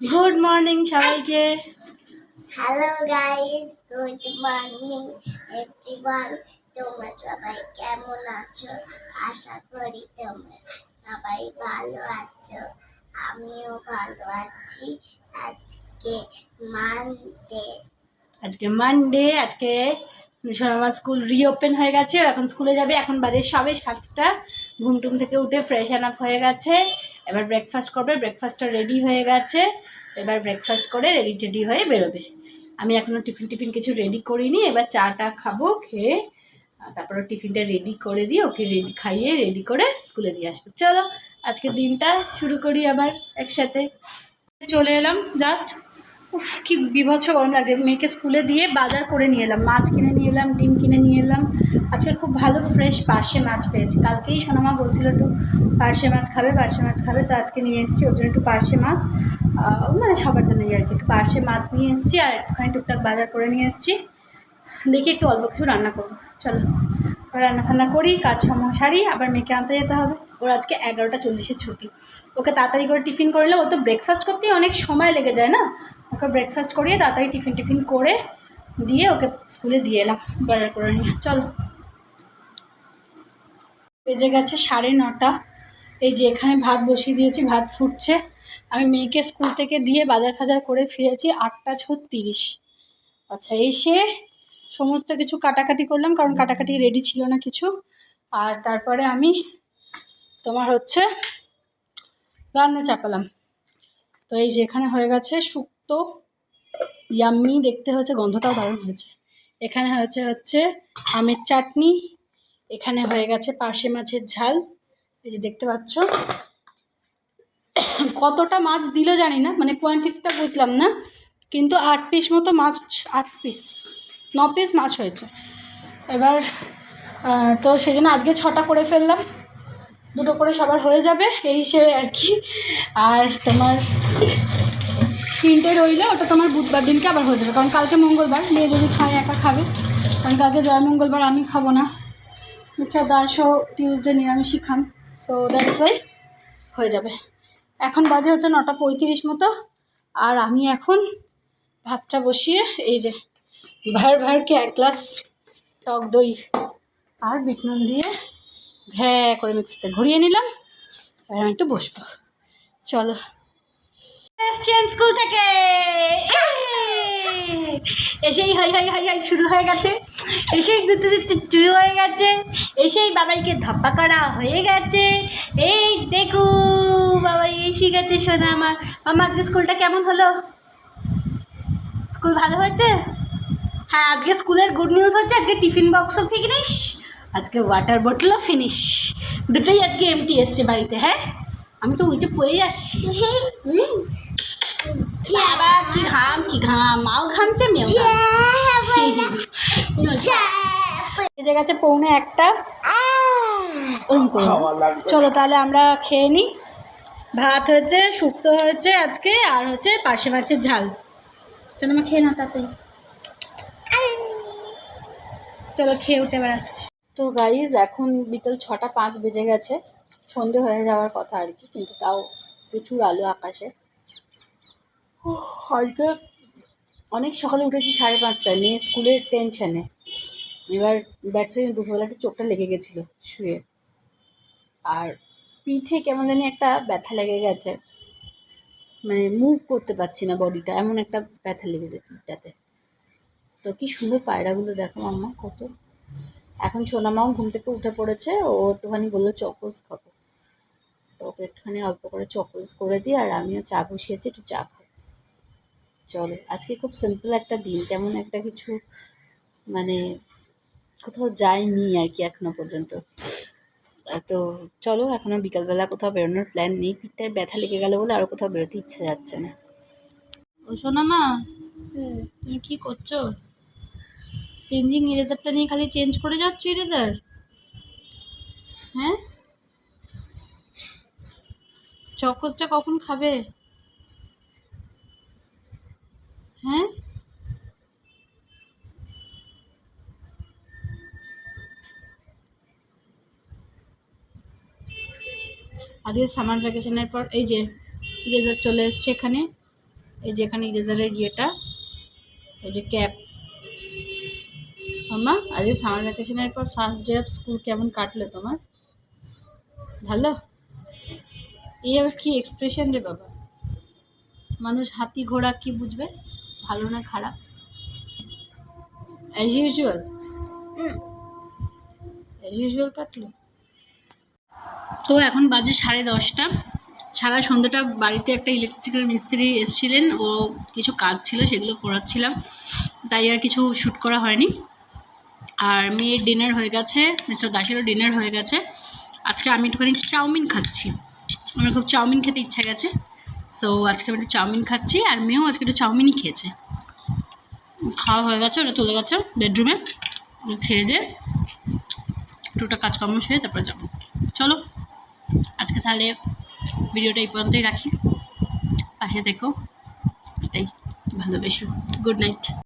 Good morning সবাইকে। Hello guys, good morning everyone. তোমরা সবাই কেমন আছো? আশা করি তোমরা সবাই ভালো আছো। আমিও ভালো আছি। আজকে মানডে। আজকে আমার স্কুল রিওপেন হয়ে গেছে, এখন স্কুলে যাবে। এখন বাজে সবে 7টা। ঘুমটুম থেকে উঠে ফ্রেশ আপ হয়ে গেছে। এবার ব্রেকফাস্ট করবে, ব্রেকফাস্টটা রেডি হয়ে গেছে। এবার ব্রেকফাস্ট করে রেডি হয়ে বেরোবে। আমি এখনও টিফিন কিছু রেডি করিনি। এবার চাটা খাবো, খেয়ে তারপরে টিফিনটা রেডি করে দিয়ে ওকে খাইয়ে রেডি করে স্কুলে দিয়ে আসবো। চলো আজকে দিনটা শুরু করি আবার একসাথে। চলে এলাম জাস্ট। উফ, কি বিভৎস গরম লাগছে। মেয়েকে স্কুলে দিয়ে বাজার করে নিয়ে এলাম, মাছ কিনে নিয়ে এলাম, ডিম কিনে নিয়ে এলাম। আজকে খুব ভালো ফ্রেশ পার্শে মাছ পেয়েছি। কালকেই সোনামা বলছিল একটু পার্শে মাছ খাবে, তো আজকে নিয়ে এসেছি ওর জন্য একটু পার্শে মাছ, মানে সবার জন্যই আর কি। একটু পার্শে মাছ নিয়ে এসেছি আর একটুখানি টুকটাক বাজার করে নিয়ে এসেছি। দেখি একটু অল্প কিছু রান্না করবো। চলো রান্না ফান্না করি, কাজ সারি, আবার মেয়েকে আনতে যেতে হবে। ওর আজকে 11টা 40-এ ছুটি। ওকে তাড়াতাড়ি করে টিফিন করে নিলে, ও তো ব্রেকফাস্ট করতেই অনেক সময় লেগে যায় না। ওকে ব্রেকফাস্ট করিয়ে তাড়াতাড়ি টিফিন করে দিয়ে ওকে স্কুলে দিয়ে এলাম বাজার করে নিয়ে। চলো, বেজে গেছে 9:30। এই যে এখানে ভাত বসিয়ে দিয়েছি, ভাত ফুটছে। আমি মেয়েকে স্কুল থেকে দিয়ে বাজার করে ফিরেছি 8:36। আচ্ছা, এসে সমস্ত কিছু কাটাকাটি করলাম, কারণ কাটাকাটি রেডি ছিল না কিছু। আর তারপরে আমি তোমার রান্না চাপালাম। তো এই যে এখানে হয়ে গেছে শুক্তো, ইয়াম্মি দেখতে হয়েছে, গন্ধটাও দারুণ হয়েছে। এখানে হচ্ছে আমের চাটনি। এখানে হয়ে গেছে পার্শে মাছের ঝাল। এই যে দেখতে পাচ্ছ। কতটা মাছ দিল জানি না, মানে কোয়ান্টিটিটা বুঝলাম না, কিন্তু 8 পিস মতো মাছ, 9 পিস মাছ হয়েছে। এবার তো সেই জন্য আজকে 6টা করে ফেললাম, 2টো করে সবার হয়ে যাবে এই হিসেবে আর কি। আর তোমার 3টে রইলে ওটা তোমার বুধবার দিনকে আবার হয়ে যাবে, কারণ কালকে মঙ্গলবার, মেয়ে যদি খায় একা খাবে, কারণ কালকে জয় মঙ্গলবার, আমি খাবো না। মিস্টার দাসও টিউসডে নিরামিষই খান, সো দ্যাটস ওয়াই হয়ে যাবে। এখন বাজে 9:35 মতো। আর আমি এখন ভাতটা বসিয়ে এই যে ভারকে 1 গ্লাস টক দই আর বিট নুন দিয়ে করে মিক্সিতে ঘুরিয়ে নিলাম। এবার আমি একটু বসবো। চলো, এসছেন স্কুল থেকে, এসেই হাই হাই হাই হাই শুরু হয়ে গেছে, এসেই শুরু হয়ে গেছে, এসেই বাবাইকে ধাপ্পা করা হয়ে গেছে। এই দেখু বাবাই এসে গেছে। শোনা আমার আজকে স্কুলটা কেমন হলো? স্কুল ভালো হয়েছে? হ্যাঁ, আজকে স্কুলের গুড নিউজ হচ্ছে, আজকে টিফিন বক্সও ফিনিশ, আজকে ওয়াটার বোতলও ফিনিশ, দুটোই আজকে এমটি এসছে বাড়িতে। হ্যাঁ, আমি তো উল্টে পড়ে যাচ্ছি। বাবা কি ঘাম, মাও ঘামছে, মেয়েও বেজে গেছে 1:45। ওরম করে চলো তাহলে আমরা খেয়ে নিই। ভাত হয়েছে, শুক্তো হয়েছে আজকে, আর পার্শে মাছের ঝাল। চলো আমরা খেয়ে না তাতেই। চলো খেয়ে উঠে এবার আসছি। তো গাইজ এখন বিকেল 6:05 বেজে গেছে, সন্ধে হয়ে যাওয়ার কথা আর কি, কিন্তু তাও প্রচুর আলো আকাশে। আজকে অনেক সকালে উঠেছি 5:30টায়, মেয়ে স্কুলের টেনশনে। এবার দ্যাটস ওয়াই দুপুরবেলা একটু চোখটা লেগে গেছিলো শুয়ে, আর পিঠে কেমন জানি একটা ব্যথা লেগে গেছে, মানে মুভ করতে পারছি না বডিটা, এমন একটা ব্যথা লেগেছে পিঠটাতে। তো কি সুন্দর পায়রাগুলো দেখো মাম্মা, কত। এখন সোনামাও ঘুম থেকে উঠে পড়েছে, ও একটুখানি বললো চকোস খাবো, তো ওকে একটুখানি অল্প করে চকোস করে দিই, আর আমিও চা বসিয়েছি, একটু চা খাবো। চলো, আজকে খুব সিম্পল একটা দিন, তেমন একটা কিছু মানে কোথাও যাইনি আর কি এখনো পর্যন্ত। তো চলো, এখনো বিকালবেলা কোথাও বেরোনোর প্ল্যান নেই, পিঠটায় ব্যথা লেগে গেল বলে আরও কোথাও বেরোতে ইচ্ছা যাচ্ছে না। ও সোনামা, তুমি কি করছো? চেঞ্জিং ইরেজারটা নিয়ে খালি চেঞ্জ করে যাচ্ছ ইরেজার? হ্যাঁ, চকোসটা কখন খাবে? হ্যাঁ, আজকে সামার ভ্যাকেশনের পর এই যে ইরেজার চলে এসছে এখানে, এই যে এখানে ইরেজারের ইয়েটা, এই যে ক্যাপ। মামা আজ সামার ভ্যাকেশনের পর ফার্স্ট ডে অফ স্কুল কেমন কাটলো তোমার? ভালো? এই আবার কি এক্সপ্রেশন রে বাবা, মানুষ হাতি ঘোড়া কি বুঝবে ভালো না খারাপ? অ্যাজ ইউজুয়াল কাটলো। তো এখন বাজে 10:30। সারা সন্ধ্যাটা বাড়িতে একটা ইলেকট্রিক্যাল মিস্ত্রি এসেছিলেন, ও কিছু কাজ ছিল সেগুলো করাচ্ছিলাম, তাই আর কিছু শ্যুট করা হয়নি। আর মেয়ের ডিনার হয়ে গেছে, মিস্টার দাসেরও ডিনার হয়ে গেছে। আজকে আমি একটুখানি চাউমিন খাচ্ছি, আমার খুব চাউমিন খেতে ইচ্ছা গেছে, সো আজকে আমি একটু চাউমিন খাচ্ছি। আর মেয়েও আজকে একটু চাউমিনই খেয়েছে। খাওয়া হয়ে গেছে, ওটা চলে গেছে বেডরুমে, খেয়ে দিয়ে দুটো কাজকর্ম সেরে তারপরে যাবো। চলো আজকে তাহলে ভিডিওটা এই পর্যন্তই রাখি, পাশে থেকো, এটাই ভালোবেসো। Good night.